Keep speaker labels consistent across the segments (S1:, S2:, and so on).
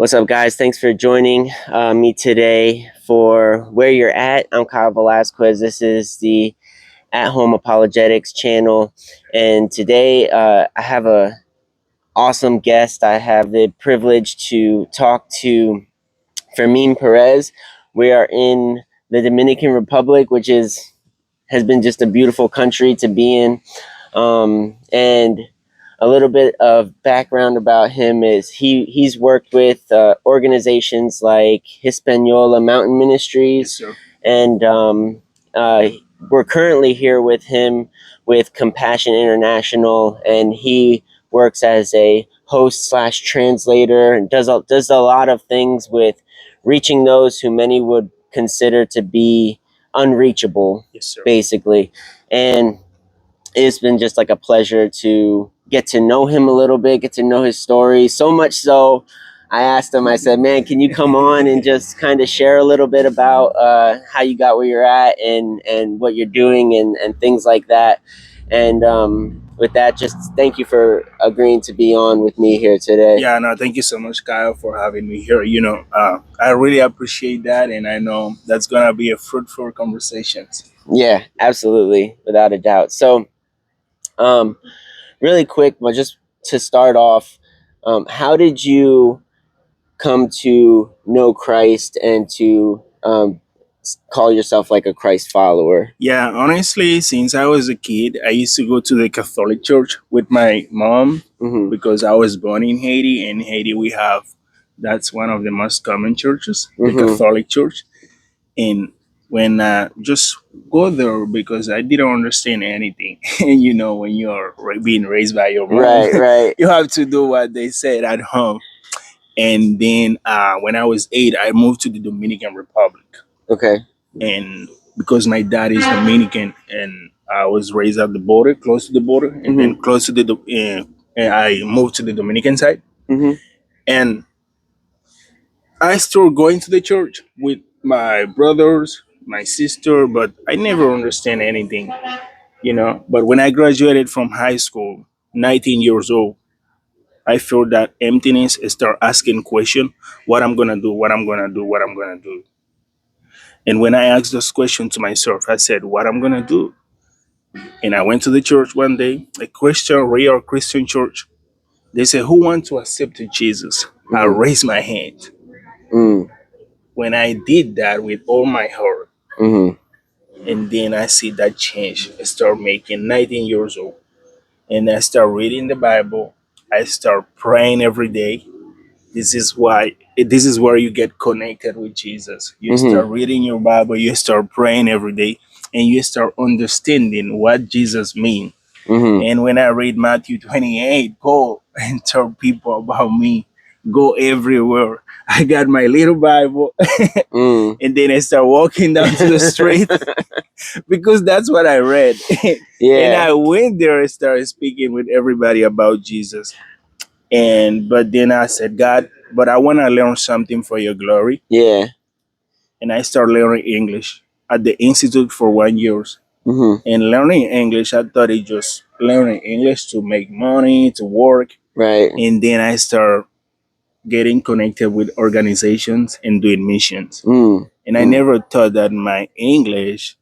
S1: What's up, guys? Thanks for joining me today for Where You're At. I'm Kyle Velasquez. This is the At Home Apologetics channel, and today I have a awesome guest. I have the privilege to talk to Fermin Perez. We are in the Dominican Republic, which has been just a beautiful country to be in, and a little bit of background about him is he's worked with organizations like Hispaniola Mountain Ministries,
S2: Yes, sir.
S1: and we're currently here with him with Compassion International, and he works as a host slash translator and does a lot of things with reaching those who many would consider to be unreachable,
S2: Yes, sir.
S1: basically. And it's been just like a pleasure to get to know him a little bit, get to know his story. So much so, I asked him, I said, man, can you come on and just kind of share a little bit about how you got where you're at and what you're doing and things like that. And with that, just thank you for agreeing to be on with me here today.
S2: Yeah, no, thank you so much, Kyle, for having me here. I really appreciate that, and I know that's gonna be a fruitful conversation.
S1: Yeah, absolutely, without a doubt. So, really quick, but just to start off, how did you come to know Christ and to call yourself like a Christ follower?
S2: Yeah, honestly, since I was a kid, I used to go to the Catholic church with my mom
S1: Mm-hmm.
S2: because I was born in Haiti. In Haiti, that's one of the most common churches, the
S1: Mm-hmm.
S2: Catholic Church. And when just go there because I didn't understand anything. And when you're being raised by your mom,
S1: Right.
S2: you have to do what they said at home. And then when I was 8, I moved to the Dominican Republic.
S1: Okay.
S2: And because my dad is Dominican, and I was raised at the border, close to the border, and then
S1: Mm-hmm.
S2: close to and I moved to the Dominican side.
S1: Mm-hmm.
S2: And I started going to the church with my brothers, my sister, but I never understand anything. But when I graduated from high school, 19 years old, I felt that emptiness. I start asking question, what I'm gonna do, what I'm gonna do, what I'm gonna do. And when I asked this question to myself, I said, what I'm gonna do. And I went to the church one day, a Christian, real Christian church. They said, who want to accept Jesus? I
S1: Mm-hmm.
S2: raised my hand.
S1: Mm-hmm.
S2: When I did that with all my heart,
S1: Mm-hmm.
S2: and then I see that change. I start making 19 years old, and I start reading the Bible. I start praying every day. This is where you get connected with Jesus. You
S1: Mm-hmm.
S2: start reading your Bible, you start praying every day, and you start understanding what Jesus means.
S1: Mm-hmm.
S2: And when I read Matthew 28, go and tell people about me, go everywhere. I got my little Bible,
S1: Mm.
S2: and then I start walking down to the street because that's what I read. And
S1: Yeah.
S2: I went there and started speaking with everybody about Jesus. But then I said, God, but I want to learn something for your glory.
S1: Yeah.
S2: And I started learning English at the Institute for 1 year.
S1: Mm-hmm.
S2: And learning English, I thought it just learning English to make money, to work.
S1: Right.
S2: And then I started getting connected with organizations and doing missions.
S1: Mm.
S2: And I
S1: Mm.
S2: never thought that my English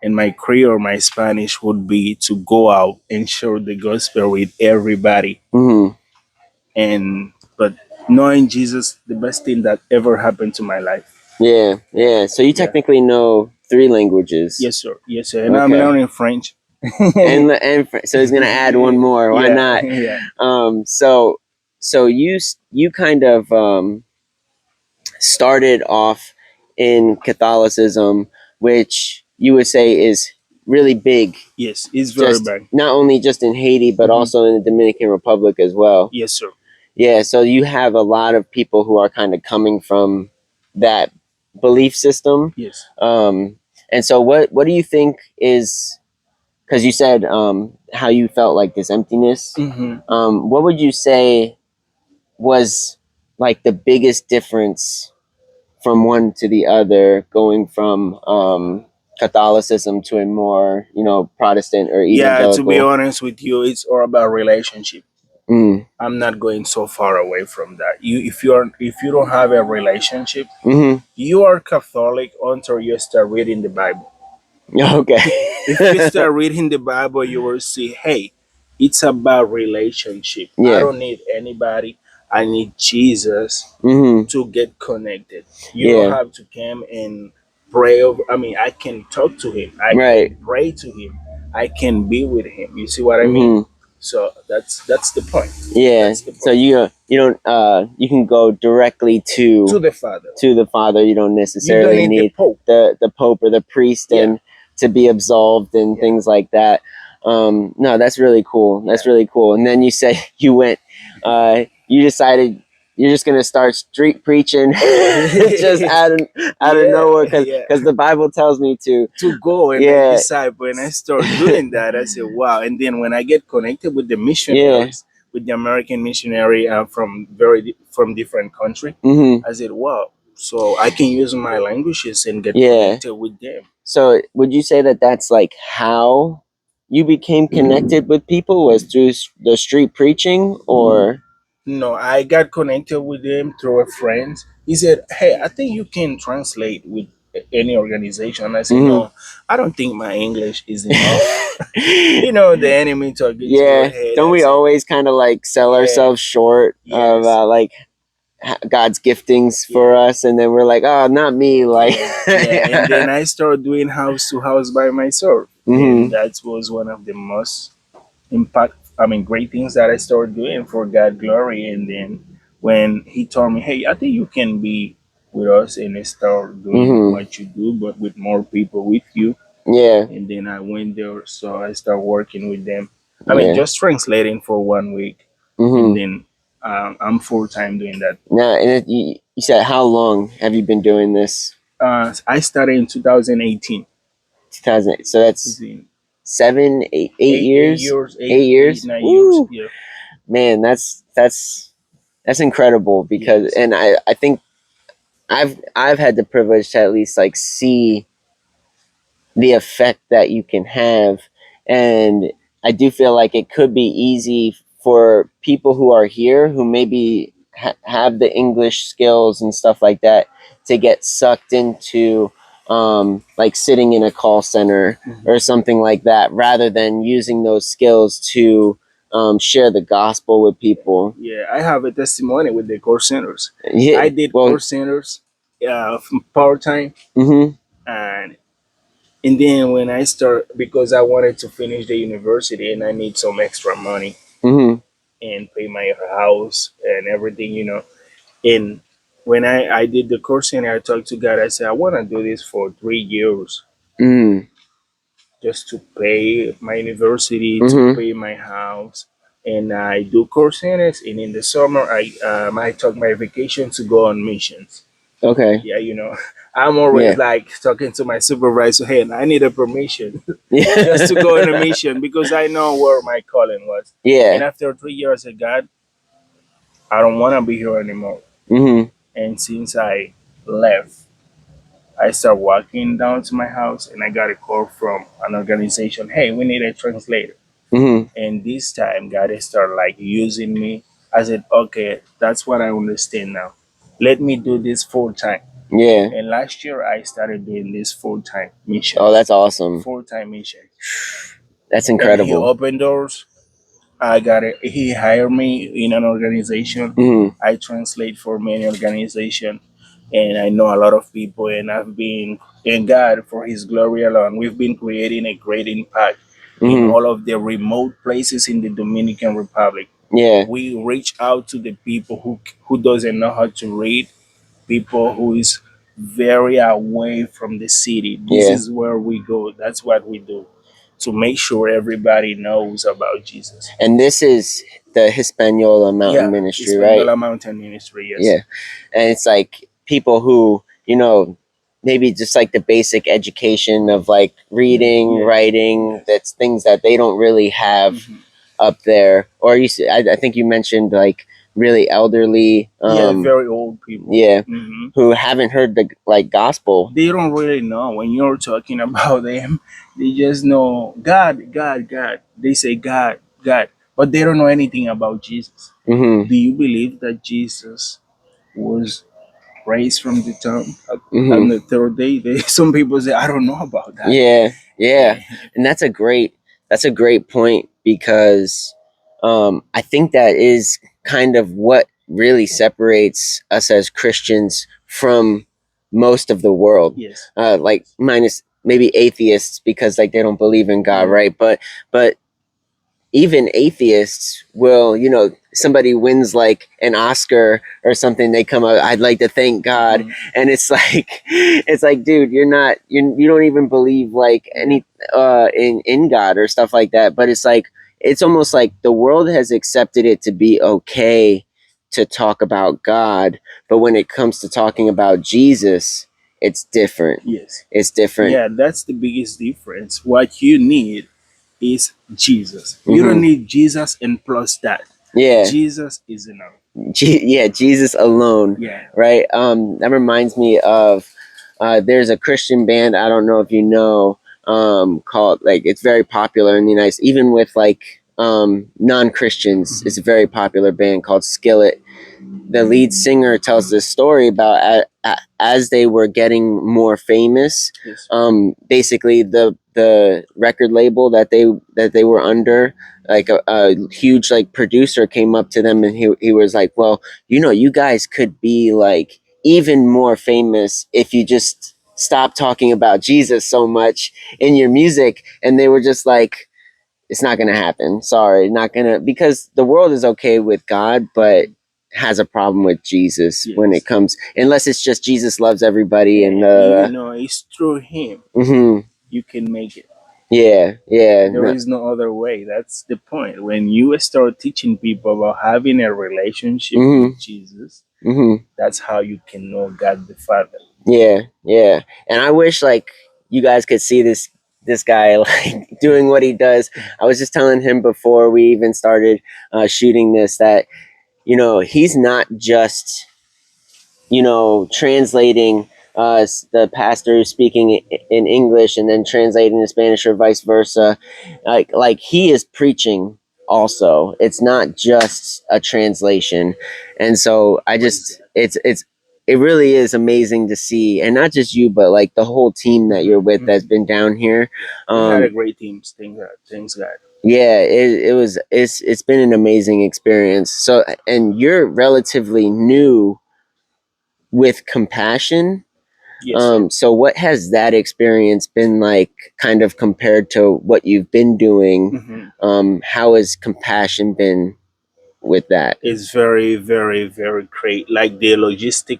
S2: and my Creole, my Spanish would be to go out and share the gospel with everybody.
S1: Mm-hmm.
S2: But knowing Jesus, the best thing that ever happened to my life.
S1: Yeah. Yeah. So you
S2: Yeah.
S1: technically know 3 languages.
S2: Yes, sir. Yes, sir. And I'm
S1: Okay.
S2: learning French.
S1: So he's gonna add one more. Why
S2: Yeah,
S1: not?
S2: yeah.
S1: So you kind of started off in Catholicism, which you would say is really big,
S2: Yes, it's very
S1: just
S2: bad.
S1: not only just in Haiti, but
S2: Mhm.
S1: also in the Dominican Republic as well.
S2: Yes, sir.
S1: Yeah, so you have a lot of people who are kind of coming from that belief system.
S2: Yes.
S1: And so what do you think is, because you said how you felt like this emptiness,
S2: Hmm.
S1: what would you say was like the biggest difference from one to the other, going from Catholicism to a more, Protestant or
S2: Yeah, to be
S1: evangelical?
S2: honest with you, it's all about relationship.
S1: Mm.
S2: I'm not going so far away from that. If you don't have a relationship,
S1: Mm-hmm.
S2: you are Catholic until you start reading the Bible. If you
S1: Okay.
S2: start reading the Bible, you will see, hey, it's about relationship. I
S1: Yeah.
S2: don't need anybody. I need Jesus
S1: Mm-hmm.
S2: to get connected. You don't
S1: Yeah.
S2: have to come and pray over. I mean, I can talk to him. I
S1: Right.
S2: can pray to him. I can be with him. You see what I mean?
S1: Mm-hmm.
S2: So that's the point.
S1: Yeah.
S2: That's the
S1: So
S2: point.
S1: you don't you can go directly
S2: To the Father.
S1: to the Father. You don't
S2: You don't
S1: necessarily
S2: need the
S1: need
S2: Pope.
S1: the Pope or the priest
S2: Yeah.
S1: and to be absolved and
S2: Yeah.
S1: things like that. No, that's really cool. That's
S2: Yeah.
S1: really cool. And then you say you went, you decided you're just gonna start street preaching, just out of
S2: Yeah.
S1: nowhere,
S2: Yeah.
S1: because the Bible tells me to.
S2: To go and make
S1: Yeah,
S2: disciple, and I start doing that, I said, wow. And then when I get connected with the
S1: yeah.
S2: missionaries, with the American missionary from different country,
S1: Mm-hmm.
S2: I said, wow. So I can use my languages and get
S1: Yeah.
S2: connected with them.
S1: So would you say that that's like how you became connected with people, was through the street preaching, or?
S2: No, I got connected with them through a friend. He said, hey, I think you can translate with any organization. And I said,
S1: Mm-hmm.
S2: no, I don't think my English is enough. The enemy target to your
S1: Yeah.
S2: head.
S1: Don't
S2: I
S1: we
S2: said,
S1: always kind of like sell
S2: yeah,
S1: ourselves short of
S2: yes,
S1: like God's giftings for
S2: yeah.
S1: us, and then we're like, oh, not me, like.
S2: Yeah, yeah. And then I started doing house to house by myself. And
S1: Mm-hmm.
S2: that was one of the most great things that I started doing for God glory. And then when he told me, hey, I think you can be with us and start doing
S1: Mm-hmm.
S2: what you do, but with more people with you.
S1: Yeah.
S2: And then I went there, so I started working with them.
S1: Yeah.
S2: Just translating for 1 week. And
S1: Mm-hmm.
S2: then I'm full time doing that.
S1: Now, and you said, how long have you been doing this?
S2: I started in 2018.
S1: 2000. So
S2: It's
S1: that's
S2: in
S1: 7, 8, 8
S2: eight
S1: years.
S2: years, eight,
S1: 8 years.
S2: 9 years.
S1: Woo,
S2: Yeah.
S1: man, that's incredible, because,
S2: Yes.
S1: and I think I've had the privilege to at least like see the effect that you can have, and I do feel like it could be easy for people who are here who maybe have the English skills and stuff like that to get sucked into like sitting in a call center or
S2: Mhm.
S1: something like that, rather than using those skills to share the gospel with people.
S2: Yeah, I have a testimony with the call centers.
S1: Yeah,
S2: I did
S1: well,
S2: call centers part time,
S1: mm-hmm,
S2: and then when I start, because I wanted to finish the university and I need some extra money
S1: mm-hmm,
S2: and pay my house and everything, And when I did the call center, I talked to God. I said, I want to do this for 3 years,
S1: mm,
S2: just to pay my university, to
S1: mm-hmm,
S2: pay my house. And I do course centers, and in the summer, I took my vacation to go on missions.
S1: okay,
S2: Yeah, I'm always
S1: yeah,
S2: like talking to my supervisor, hey, I need a permission just to go on a
S1: yeah,
S2: mission because I know where my calling was. And
S1: yeah,
S2: after 3 years, I said, God, I don't want to be here anymore.
S1: mm-hmm,
S2: And since I left, I started walking down to my house, and I got a call from an organization. Hey, we need a translator.
S1: mm-hmm,
S2: And this time, God started like using me. I said, okay, that's what I understand now. Let me do this full time.
S1: yeah.
S2: And last year, I started doing this full time
S1: Oh,
S2: missions.
S1: that's awesome.
S2: Full time missions.
S1: That's
S2: And he
S1: incredible.
S2: opened doors. I got it. He hired me in an organization.
S1: Mm-hmm.
S2: I translate for many organizations, and I know a lot of people. And I've been in God for His glory alone. We've been creating a great impact in
S1: Mm-hmm.
S2: all of the remote places in the Dominican Republic.
S1: Yeah,
S2: We reach out to the people who doesn't know how to read, people who is very away from the city. This
S1: yeah.
S2: is where we go. That's what we do to make sure everybody knows about Jesus.
S1: And this is the Hispaniola Mountain
S2: Yeah,
S1: Ministry, right?
S2: Hispaniola Mountain Ministry. Yes.
S1: Yeah. And it's like people who, maybe just like the basic education of like reading,
S2: Yes.
S1: writing,
S2: Yes.
S1: that's things that they don't really have
S2: Mhm.
S1: up there. Or I think you mentioned like really elderly,
S2: Yeah, very old people.
S1: yeah,
S2: Hmm.
S1: who haven't heard the like gospel.
S2: They don't really know when you're talking about them. They just know God, God, God. They say God, God. but they don't know anything about Jesus.
S1: Mm-hmm.
S2: Do you believe that Jesus was raised from the tomb on
S1: Mm-hmm.
S2: the third day? Some people say, I don't know about that.
S1: Yeah, yeah,
S2: Yeah.
S1: and that's a great point because I think that is kind of what really separates us as Christians from most of the world.
S2: Yes.
S1: Like minus maybe atheists because like they don't believe in God,
S2: Mhm.
S1: right? But even atheists will, somebody wins like an Oscar or something, they come out, I'd like to thank God.
S2: Mhm.
S1: And it's like, dude, you don't even believe like
S2: Yeah.
S1: any, in God or stuff like that. But it's like, it's almost like the world has accepted it to be okay to talk about God. But when it comes to talking about Jesus, it's different.
S2: Yes.
S1: It's different.
S2: Yeah, that's the biggest difference. What you need is Jesus. You don't
S1: Hmm.
S2: need Jesus and plus that.
S1: Yeah.
S2: Jesus is enough.
S1: Yeah, Jesus alone,
S2: Yeah.
S1: right? That reminds me of there's a Christian band, I don't know if you know, called, like, it's very popular in the United States, even with like non-Christians. It's a very popular band called Skillet. The lead singer tells this story about as they were getting more famous,
S2: Yes.
S1: basically the record label that they were under, like a huge like producer came up to them and he was like, well, you guys could be like even more famous if you just stop talking about Jesus so much in your music. And they were just like, it's not gonna happen. Sorry, not gonna, because the world is okay with God, but has a problem with Jesus when
S2: Yes.
S1: it comes, unless it's just Jesus loves everybody and
S2: It's through him
S1: mhm.
S2: you can make it.
S1: Yeah, yeah,
S2: There
S1: no,
S2: is no other way. That's the point. When you start teaching people about having a relationship
S1: mhm,
S2: with Jesus,
S1: mhm,
S2: that's how you can know God the Father.
S1: yeah, yeah. And I wish like you guys could see this guy like doing what he does. I was just telling him before we even started shooting this that he's not just translating the pastor speaking in English and then translating to Spanish or vice versa. Like he is preaching also. It's not just a translation. And so I
S2: Praise
S1: just
S2: God.
S1: it really is amazing to see, and not just you, but like the whole team that you're with that's
S2: Mhm.
S1: been down here.
S2: Yeah. We had a great team. Thanks God. Thanks God.
S1: Yeah, it's been an amazing experience. So, and you're relatively new with Compassion.
S2: Yes, sir.
S1: So what has that experience been like, kind of compared to what you've been doing?
S2: Hmm.
S1: How has Compassion been with that?
S2: It's very, very, very great. Like the logistic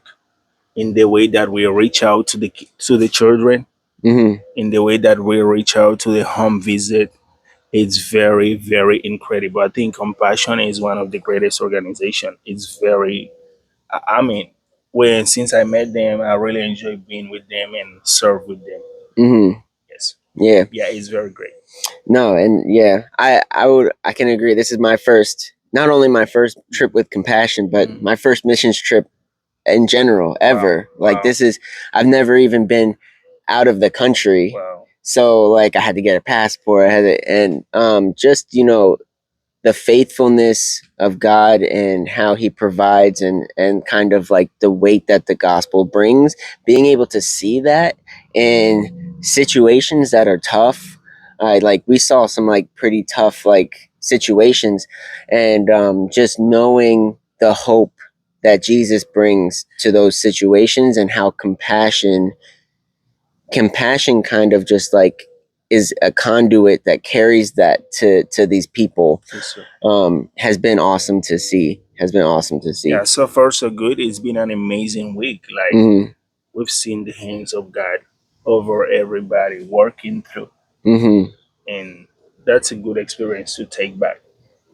S2: in the way that we reach out to the children,
S1: Mm-hmm.
S2: in the way that we reach out to the home visit. It's very, very incredible. I think Compassion is one of the greatest organization. It's very, I mean, when since I met them, I really enjoy being with them and serve with them.
S1: Mm-hmm.
S2: Yes,
S1: Yeah.
S2: yeah, it's very great.
S1: No, and yeah, I can agree. This is my first, not only my first trip with Compassion, but
S2: Mhm.
S1: my first missions trip in general
S2: Wow,
S1: ever. Like
S2: wow,
S1: this is, I've never even been out of the country.
S2: wow.
S1: So like I had to get a passport, and just the faithfulness of God and how he provides, and kind of like the weight that the gospel brings, being able to see that in situations that are tough. Like we saw some like pretty tough like situations, and just knowing the hope that Jesus brings to those situations, and how compassion kind of just like is a conduit that carries that to these people.
S2: Yes, sir.
S1: Has been awesome to see. Has been awesome to see.
S2: Yeah, so far so good. It's been an amazing week. Like
S1: Mm-hmm.
S2: we've seen the hands of God over everybody working through,
S1: Mm-hmm.
S2: and that's a good experience to take back.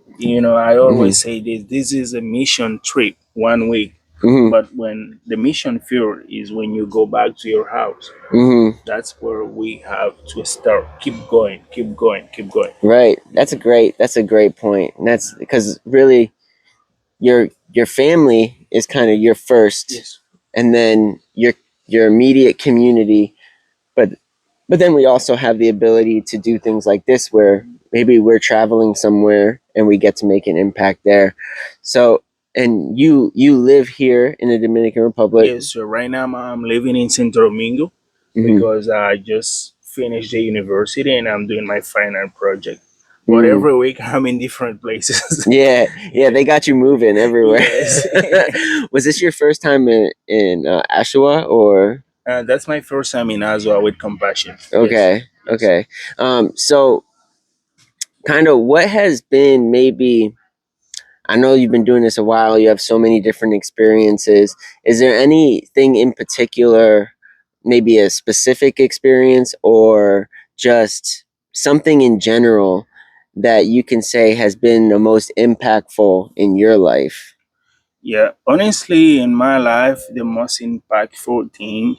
S2: I
S1: Mm-hmm.
S2: always say this: this is a mission trip, 1 week.
S1: Mm-hmm.
S2: But when the mission field is when you go back to your house,
S1: Mm-hmm.
S2: that's where we have to start. Keep going, keep going, keep going.
S1: Right. That's a great point. And that's because really your family is kind of your first,
S2: Yes.
S1: and then your immediate community. But then we also have the ability to do things like this, where maybe we're traveling somewhere and we get to make an impact there. So, and you live here in the Dominican Republic.
S2: Yes, so right now I'm living in Santo Domingo
S1: Mm-hmm.
S2: because I just finished the university and I'm doing my final project. But
S1: Mm.
S2: every week I'm in different places.
S1: Yeah, yeah, they
S2: Yeah.
S1: got you moving everywhere.
S2: Yes.
S1: Was this your first time in Ashua or?
S2: That's my first time in Azua with compassion. Yes.
S1: Okay,
S2: Yes.
S1: okay. So kind of what has been maybe, I know you've been doing this a while, you have so many different experiences. Is there anything in particular, maybe a specific experience or just something in general that you can say has been the most impactful in your life?
S2: Yeah. Honestly, in my life, the most impactful thing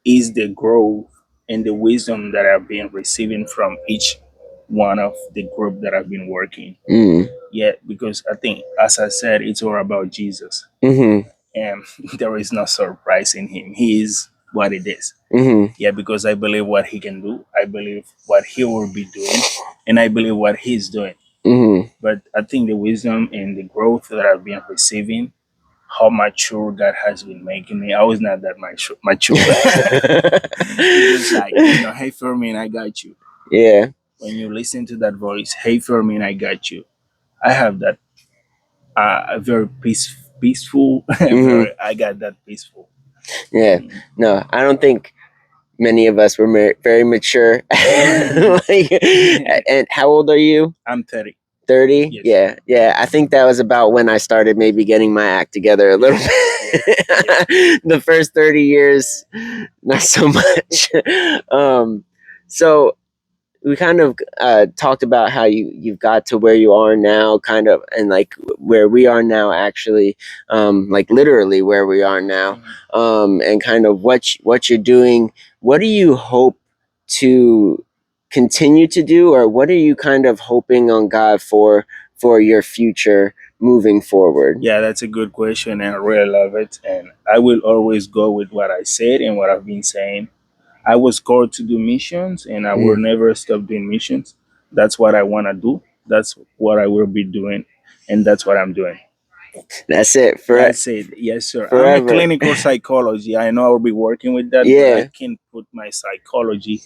S2: is the growth and the wisdom that I've been receiving from each one of the group that I've been working.
S1: Mm.
S2: Yeah, because I think, as I said, it's all about Jesus,
S1: Mm-hmm.
S2: and there is no surprise in him. He is what it is.
S1: Mm-hmm.
S2: Yeah, because I believe what he can do. I believe what he will be doing, and I believe what he's doing.
S1: Mm-hmm.
S2: But I think the wisdom and the growth that I've been receiving, how mature God has been making me. I was not that mature. It's just like, hey Fermin, I got you.
S1: Yeah.
S2: When you listen to that voice, hey Fermin, I got you. I have that very peaceful.
S1: Mm-hmm.
S2: I got that peaceful.
S1: Yeah.
S2: Mm.
S1: No, I don't think many of us were very mature. Like, and how old are you?
S2: I'm 30.
S1: 30?
S2: Yes.
S1: Yeah, yeah. I think that was about when I started maybe getting my act together a little
S2: Yeah.
S1: bit. The first 30 years, not so much. um, so we kind of talked about how you've got to where you are now, kind of, and like where we are now, actually, like literally where we are now, and kind of what you're doing. What do you hope to continue to do, or what are you kind of hoping on God for your future moving forward?
S2: Yeah, that's a good question, and I really love it. And I will always go with what I said and what I've been saying. I was called to do missions, and I will
S1: Mm,
S2: never stop doing missions. That's what I want to do. That's what I will be doing, and that's what I'm doing.
S1: that's it for
S2: That's it. Yes, sir. I'm a
S1: forever.
S2: clinical psychology. I know I'll be working with that, but I
S1: Yeah.
S2: can put my psychology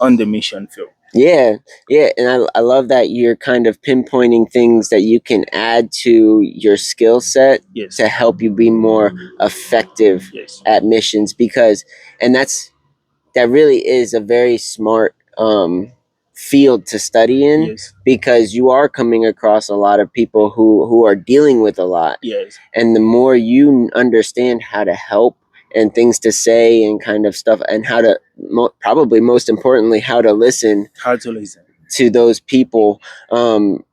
S2: on the mission field.
S1: Yeah, yeah, and I love that you're kind of pinpointing things that you can add to your skill set
S2: Yes.
S1: to help you be more effective
S2: Yes.
S1: at missions, because, and that really is a very smart field to study in,
S2: Yes.
S1: because you are coming across a lot of people who are dealing with a lot,
S2: Yes.
S1: and the more you understand how to help and things to say and kind of stuff, and how to probably most importantly how to listen
S2: How to listen.
S1: to those people,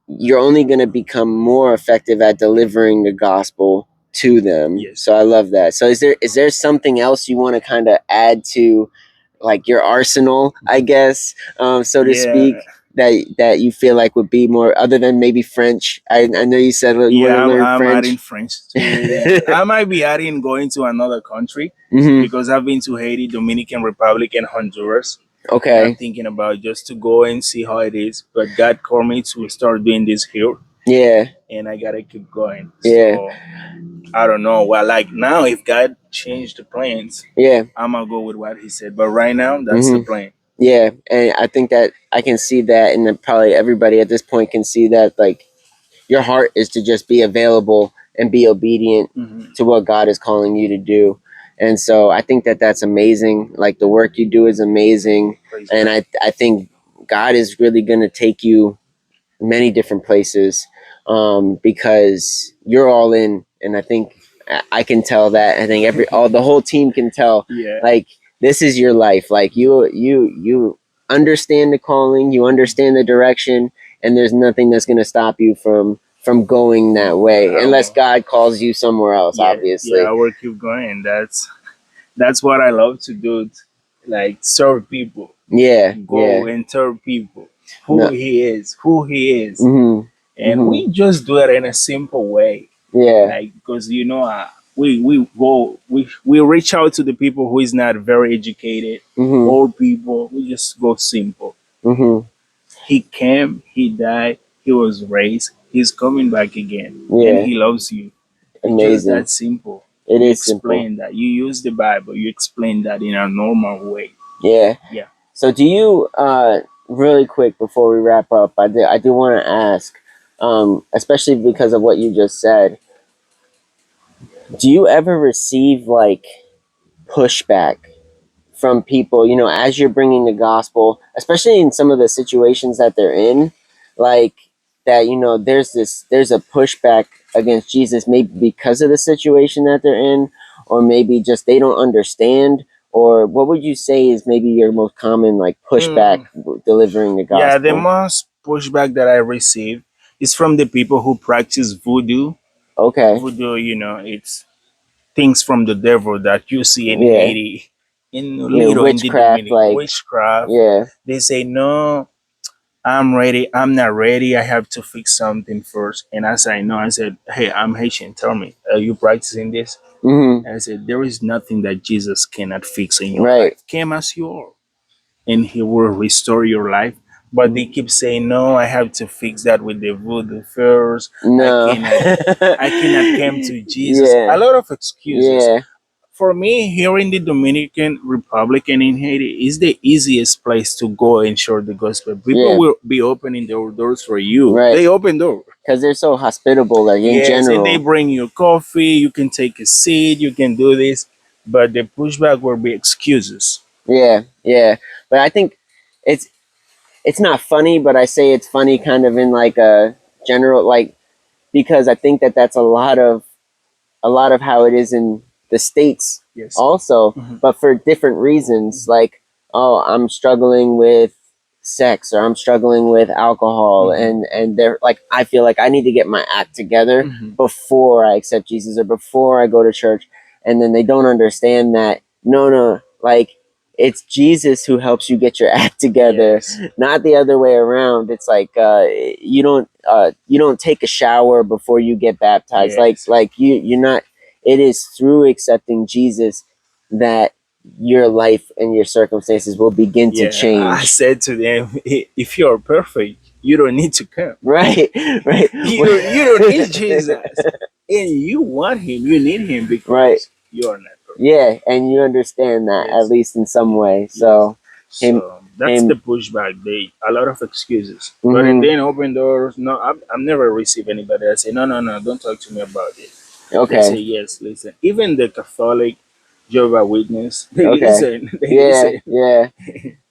S1: you're only going to become more effective at delivering the gospel to them.
S2: Yes.
S1: So I love that. So is there something else you want to kind of add to, like, your arsenal, I guess, so to
S2: Yeah.
S1: speak, that you feel like would be more, other than maybe French? I know you said you want to
S2: Yeah,
S1: learn
S2: I'm adding
S1: French.
S2: French to it, and I might be adding going to another country
S1: Hmm.
S2: because I've been to Haiti, Dominican Republic, and Honduras, and I'm
S1: Okay.
S2: thinking about just to go and see how it is. But God called me to start doing this here,
S1: Yeah.
S2: and I gotta keep going.
S1: Yeah.
S2: So I don't know. Well, like now, if God changed the plans,
S1: Yeah.
S2: I'm gonna go with what He said. But right now, that's the
S1: Hmm.
S2: plan.
S1: Yeah, and I think that I can see that, and then probably everybody at this point can see that, like, your heart is to just be available and be obedient
S2: Hmm.
S1: to what God is calling you to do. And so I think that that's amazing. Like, the work you do is amazing,
S2: Praise
S1: and
S2: God.
S1: I think God is really going to take you many different places, because you're all in, and I think I can tell that. I think all the whole team can tell.
S2: Yeah.
S1: Like, this is your life. Like, you understand the calling, you understand the direction, and there's nothing that's going to stop you from going that way,
S2: I
S1: unless
S2: will.
S1: God calls you somewhere else,
S2: Yeah, yeah.
S1: obviously.
S2: I will keep going. That's what I love to do. Like serve people,
S1: Yeah,
S2: go
S1: yeah.
S2: and tell people
S1: No.
S2: who he is,
S1: Mhm.
S2: and
S1: Mhm.
S2: we just do it in a simple way.
S1: Yeah.
S2: Like because we reach out to the people who is not very educated,
S1: Mhm.
S2: old people. We just go simple.
S1: Mhm.
S2: He came, he died, he was raised, he's coming back again, and
S1: Yeah.
S2: he loves you. It's just
S1: Amazing.
S2: that simple.
S1: It
S2: You
S1: is simple.
S2: explain that. You use the Bible. You explain that in a normal way.
S1: Yeah.
S2: Yeah.
S1: So do you really quick before we wrap up, I do want to ask, especially because of what you just said, do you ever receive like pushback from people, as you're bringing the gospel, especially in some of the situations that they're in, like that, there's a pushback against Jesus, maybe because of the situation that they're in, or maybe just they don't understand, or what would you say is maybe your most common like pushback
S2: Mm,
S1: delivering the
S2: yeah, the
S1: gospel?
S2: most pushback that I receive is from the people who practice voodoo.
S1: Okay.
S2: Voodoo, it's things from the devil that you see in
S1: Yeah.
S2: Haiti, in
S1: Yeah,
S2: Little, in the
S1: witchcraft,
S2: Dominican,
S1: like,
S2: witchcraft.
S1: yeah.
S2: They say, no, I'm ready. I'm not ready. I have to fix something first. And I said, no, I said, hey, I'm Haitian. Tell me, are you practicing this?
S1: Mm-hmm.
S2: And I said, there is nothing that Jesus cannot fix in your
S1: Right.
S2: life. Came as you are, and he will restore your life. But they keep saying, no, I have to fix that with the voodoo first. I
S1: No.
S2: cannot I cannot come to Jesus. A
S1: Yeah.
S2: lot of excuses.
S1: Yeah.
S2: For me, here in the Dominican Republic and in Haiti is the easiest place to go and share the gospel. People
S1: Yeah.
S2: will be opening their doors for you.
S1: Right.
S2: They open doors.
S1: Because they're so hospitable, like in
S2: Yes, and they
S1: general.
S2: bring you coffee. You can take a seat. You can do this. But the pushback will be excuses.
S1: Yeah, yeah. But I think it's it's not funny, but I say it's funny kind of in like a general, like, because I think that that's a lot of how it is in the States
S2: Yes.
S1: also,
S2: Mhm.
S1: but for different reasons. Like, oh, I'm struggling with sex, or I'm struggling with alcohol,
S2: Mhm.
S1: and they're like, I feel like I need to get my act together
S2: Mhm.
S1: before I accept Jesus, or before I go to church. And then they don't understand that, no, like, it's Jesus who helps you get your act together,
S2: Yes.
S1: not the other way around. It's like, you don't take a shower before you get baptized. Like
S2: Yes.
S1: you're not. It is through accepting Jesus that your life and your circumstances will begin to
S2: Yeah. I
S1: change.
S2: said to them, if you're perfect, you don't need to come.
S1: Right, right,
S2: You don't need Jesus, and you want him. You need him
S1: right.
S2: because you are not perfect.
S1: Yeah, and you understand that at
S2: Yes.
S1: least in some way.
S2: Yes.
S1: So, him,
S2: So that's the
S1: him.
S2: pushback. They a lot of excuses, but and
S1: Hmm.
S2: then open doors. No, I've never received anybody that say no, don't talk to me about it. They say
S1: Okay,
S2: yes, listen. Even the Catholic Jehovah Witness, they
S1: okay.
S2: listen. They
S1: Yeah,
S2: listen.
S1: yeah.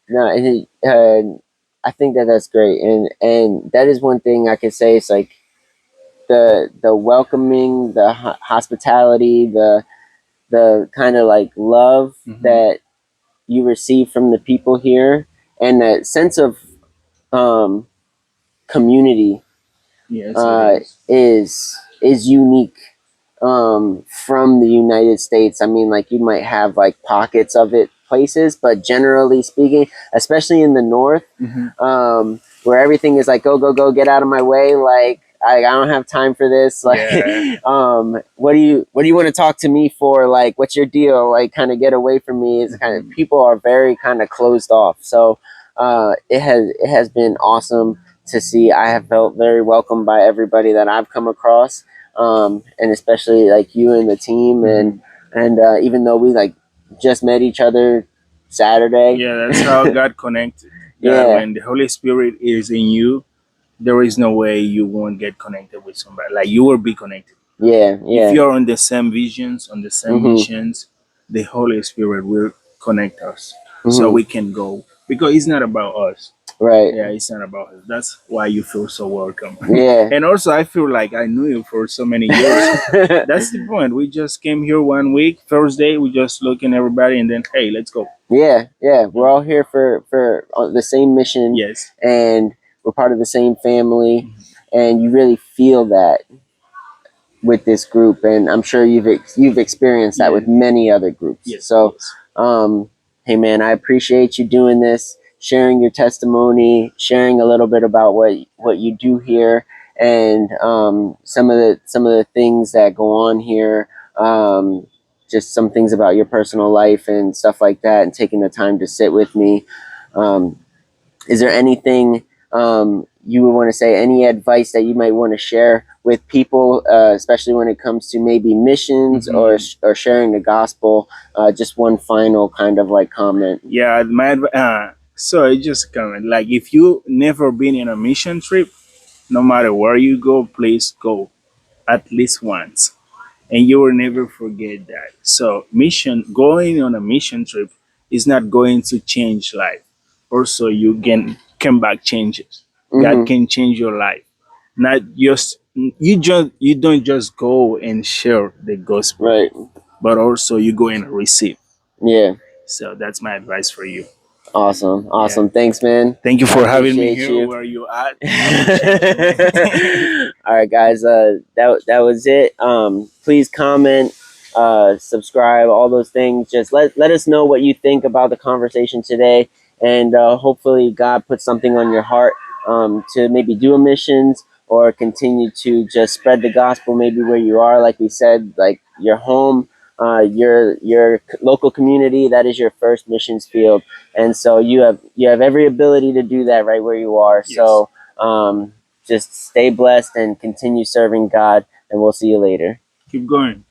S1: No, I think that that's great, and that is one thing I could say. It's like the welcoming, the hospitality, the kind of like love
S2: Hmm.
S1: that you receive from the people here, and that sense of um, community
S2: Yes, it is.
S1: is unique from the United States. I mean, like, you might have like pockets of it places, but generally speaking, especially in the north,
S2: Hmm.
S1: where everything is like, go, go, go, get out of my way. Like, I don't have time for this. Like,
S2: Yeah.
S1: what do you want to talk to me for? Like, what's your deal? Like, kind of get away from me. It's kind of,
S2: Hmm.
S1: people are very kind of closed off. So it has been awesome to see. I have felt very welcomed by everybody that I've come across, and especially like you and the team,
S2: Hmm.
S1: and even though we like just met each other Saturday.
S2: Yeah, that's how God connected. God,
S1: Yeah,
S2: when the Holy Spirit is in you, there is no way you won't get connected with somebody. Like you will be connected.
S1: yeah,
S2: If
S1: yeah.
S2: you're on the same visions, on the same
S1: Mhm,
S2: missions, the Holy Spirit will connect us so
S1: mhm.
S2: we can go. Because it's not about us.
S1: Right.
S2: Yeah, it's not about us. That's why you feel so welcome.
S1: Yeah.
S2: And also, I feel like I knew you for so many years. That's the point. We just came here one week, Thursday. We just looking everybody, and then hey, let's go.
S1: Yeah, yeah. We're all here for the same mission,
S2: Yes.
S1: and we're part of the same family, and you really feel that with this group, and I'm sure you've experienced that with
S2: Yes.
S1: many other groups.
S2: Yes.
S1: So,
S2: Yes.
S1: hey man, I appreciate you doing this, sharing your testimony, sharing a little bit about what you do here, and some of the things that go on here. Just some things about your personal life and stuff like that, and taking the time to sit with me. Um, is there anything you would want to say, any advice that you might want to share with people, especially when it comes to maybe missions or sharing the gospel. Just one final kind of like comment.
S2: Yeah, so it just comment like if you never been in a mission trip, no matter where you go, please go at least once, and you will never forget that. So mission going on a mission trip is not going to change life. Also, you can come back changes. God can change your life. Not just you don't just go and share the gospel,
S1: Right.
S2: but also you go and receive.
S1: Yeah.
S2: So that's my advice for you.
S1: Awesome.
S2: Yeah.
S1: Awesome. Thanks, man.
S2: Thank you for having me
S1: Appreciate
S2: here.
S1: you.
S2: Where you at? I appreciate you.
S1: All right, guys. That was it. Please comment, subscribe, all those things. Just let us know what you think about the conversation today, and hopefully God put something on your heart to maybe do a missions or continue to just spread the gospel. Maybe where you are, like we said, like your home, your local community. That is your first missions field, and so you have every ability to do that right where you are.
S2: Yes.
S1: So. Just stay blessed and continue serving God, and we'll see you later.
S2: Keep going.